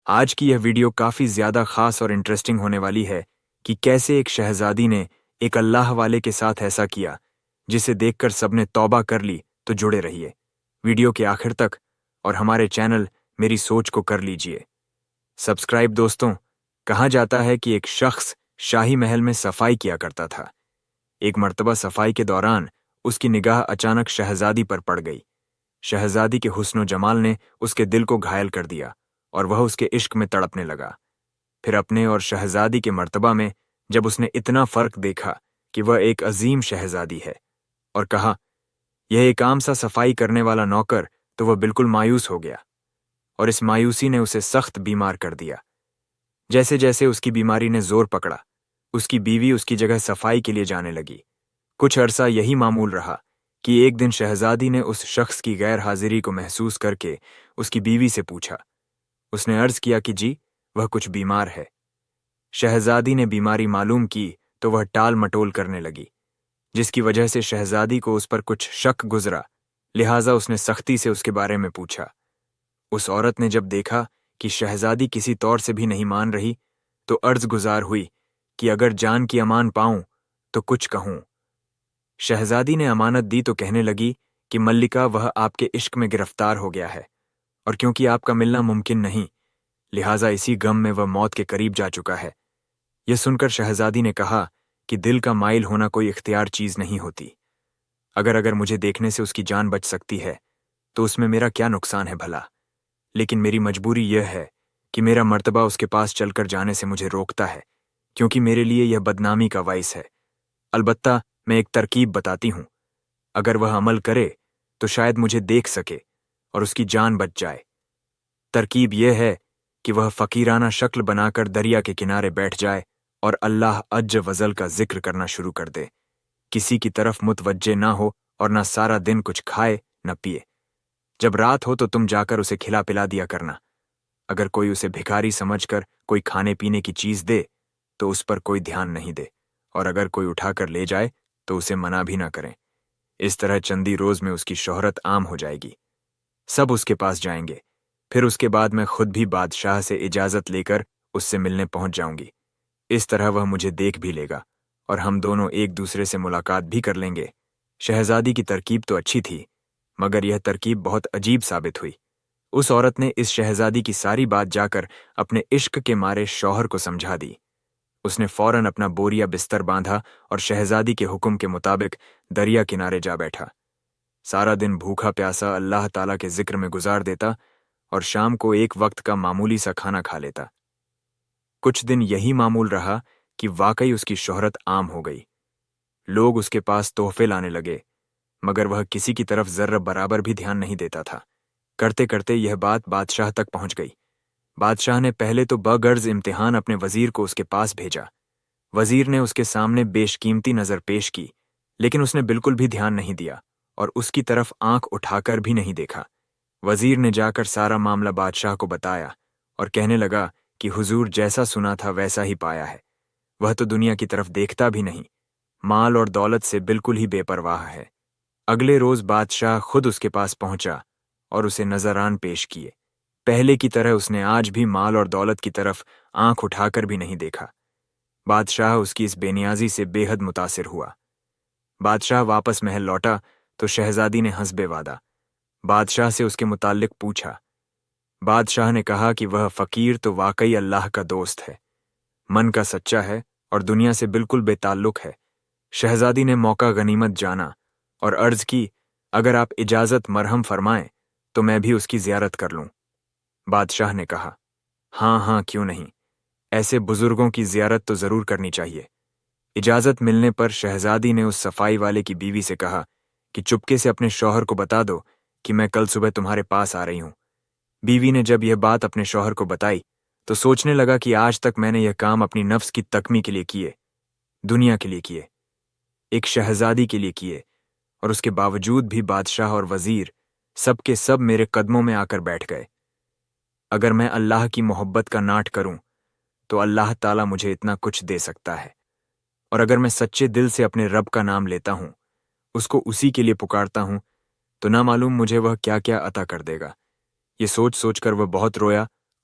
آج کی یہ ویڈیو کافی زیادہ خاص اور انٹرسٹنگ ہونے والی ہے کہ کیسے ایک شہزادی نے ایک اللہ والے کے ساتھ ایسا کیا جسے دیکھ کر سب نے توبہ کر لی۔ تو جڑے رہیے ویڈیو کے آخر تک اور ہمارے چینل میری سوچ کو کر لیجئے سبسکرائب۔ دوستوں، کہا جاتا ہے کہ ایک شخص شاہی محل میں صفائی کیا کرتا تھا۔ ایک مرتبہ صفائی کے دوران اس کی نگاہ اچانک شہزادی پر پڑ گئی۔ شہزادی کے حسن و جمال نے اس کے دل کو گھائل کر دیا اور وہ اس کے عشق میں تڑپنے لگا۔ پھر اپنے اور شہزادی کے مرتبہ میں جب اس نے اتنا فرق دیکھا کہ وہ ایک عظیم شہزادی ہے، اور کہا یہ ایک عام سا صفائی کرنے والا نوکر، تو وہ بالکل مایوس ہو گیا، اور اس مایوسی نے اسے سخت بیمار کر دیا۔ جیسے جیسے اس کی بیماری نے زور پکڑا، اس کی بیوی اس کی جگہ صفائی کے لیے جانے لگی۔ کچھ عرصہ یہی معمول رہا کہ ایک دن شہزادی نے اس شخص کی غیر حاضری کو محسوس کر کے اس کی بیوی سے پوچھا۔ اس نے عرض کیا کہ جی، وہ کچھ بیمار ہے۔ شہزادی نے بیماری معلوم کی تو وہ ٹال مٹول کرنے لگی، جس کی وجہ سے شہزادی کو اس پر کچھ شک گزرا، لہٰذا اس نے سختی سے اس کے بارے میں پوچھا۔ اس عورت نے جب دیکھا کہ شہزادی کسی طور سے بھی نہیں مان رہی تو عرض گزار ہوئی کہ اگر جان کی امان پاؤں تو کچھ کہوں۔ شہزادی نے امانت دی تو کہنے لگی کہ ملکہ، وہ آپ کے عشق میں گرفتار ہو گیا ہے، اور کیونکہ آپ کا ملنا ممکن نہیں، لہٰذا اسی غم میں وہ موت کے قریب جا چکا ہے۔ یہ سن کر شہزادی نے کہا کہ دل کا مائل ہونا کوئی اختیار چیز نہیں ہوتی۔ اگر مجھے دیکھنے سے اس کی جان بچ سکتی ہے تو اس میں میرا کیا نقصان ہے بھلا؟ لیکن میری مجبوری یہ ہے کہ میرا مرتبہ اس کے پاس چل کر جانے سے مجھے روکتا ہے، کیونکہ میرے لیے یہ بدنامی کا باعث ہے۔ البتہ میں ایک ترکیب بتاتی ہوں، اگر وہ عمل کرے تو شاید مجھے دیکھ سکے اور اس کی جان بچ جائے۔ ترکیب یہ ہے کہ وہ فقیرانہ شکل بنا کر دریا کے کنارے بیٹھ جائے اور اللہ عز و جل کا ذکر کرنا شروع کر دے، کسی کی طرف متوجہ نہ ہو اور نہ سارا دن کچھ کھائے نہ پیے۔ جب رات ہو تو تم جا کر اسے کھلا پلا دیا کرنا۔ اگر کوئی اسے بھکاری سمجھ کر کوئی کھانے پینے کی چیز دے تو اس پر کوئی دھیان نہیں دے، اور اگر کوئی اٹھا کر لے جائے تو اسے منع بھی نہ کریں۔ اس طرح چندی روز میں اس کی شہرت عام ہو جائے گی، سب اس کے پاس جائیں گے۔ پھر اس کے بعد میں خود بھی بادشاہ سے اجازت لے کر اس سے ملنے پہنچ جاؤں گی۔ اس طرح وہ مجھے دیکھ بھی لے گا اور ہم دونوں ایک دوسرے سے ملاقات بھی کر لیں گے۔ شہزادی کی ترکیب تو اچھی تھی، مگر یہ ترکیب بہت عجیب ثابت ہوئی۔ اس عورت نے اس شہزادی کی ساری بات جا کر اپنے عشق کے مارے شوہر کو سمجھا دی۔ اس نے فوراً اپنا بوریا بستر باندھا اور شہزادی کے حکم کے مطابق دریا کنارے جا بیٹھا۔ سارا دن بھوکا پیاسا اللہ تعالیٰ کے ذکر میں گزار دیتا اور شام کو ایک وقت کا معمولی سا کھانا کھا لیتا۔ کچھ دن یہی معمول رہا کہ واقعی اس کی شہرت عام ہو گئی۔ لوگ اس کے پاس تحفے لانے لگے، مگر وہ کسی کی طرف ذرہ برابر بھی دھیان نہیں دیتا تھا۔ کرتے کرتے یہ بات بادشاہ تک پہنچ گئی۔ بادشاہ نے پہلے تو بغرض امتحان اپنے وزیر کو اس کے پاس بھیجا۔ وزیر نے اس کے سامنے بیش قیمتی نظر پیش کی، لیکن اس نے بالکل بھی دھیان نہیں دیا اور اس کی طرف آنکھ اٹھا کر بھی نہیں دیکھا۔ وزیر نے جا کر سارا معاملہ بادشاہ کو بتایا اور کہنے لگا کہ حضور جیسا سنا تھا ویسا ہی پایا ہے، وہ تو دنیا کی طرف دیکھتا بھی نہیں، مال اور دولت سے بالکل ہی بے پرواہ ہے۔ اگلے روز بادشاہ خود اس کے پاس پہنچا اور اسے نذران پیش کیے۔ پہلے کی طرح اس نے آج بھی مال اور دولت کی طرف آنکھ اٹھا کر بھی نہیں دیکھا۔ بادشاہ اس کی اس بے نیازی سے بے حد متاثر ہوا۔ بادشاہ واپس محل لوٹا تو شہزادی نے حسب وعدہ بادشاہ سے اس کے متعلق پوچھا۔ بادشاہ نے کہا کہ وہ فقیر تو واقعی اللہ کا دوست ہے، من کا سچا ہے اور دنیا سے بالکل بے تعلق ہے۔ شہزادی نے موقع غنیمت جانا اور عرض کی، اگر آپ اجازت مرحم فرمائیں تو میں بھی اس کی زیارت کر لوں۔ بادشاہ نے کہا، ہاں کیوں نہیں، ایسے بزرگوں کی زیارت تو ضرور کرنی چاہیے۔ اجازت ملنے پر شہزادی نے اس صفائی والے کی بیوی سے کہا کہ چپکے سے اپنے شوہر کو بتا دو کہ میں کل صبح تمہارے پاس آ رہی ہوں۔ بیوی نے جب یہ بات اپنے شوہر کو بتائی تو سوچنے لگا کہ آج تک میں نے یہ کام اپنی نفس کی تکمی کے لیے کیے، دنیا کے لیے کیے، ایک شہزادی کے لیے کیے، اور اس کے باوجود بھی بادشاہ اور وزیر سب کے سب میرے قدموں میں آ کر بیٹھ گئے۔ اگر میں اللہ کی محبت کا ناٹ کروں تو اللہ تعالیٰ مجھے اتنا کچھ دے سکتا ہے، اور اگر میں سچے دل سے اپنے رب کا نام لیتا ہوں، اس کو اسی کے لیے پکارتا ہوں، تو نہ معلوم مجھے وہ کیا کیا عطا کر دے گا۔ یہ سوچ کر وہ بہت رویا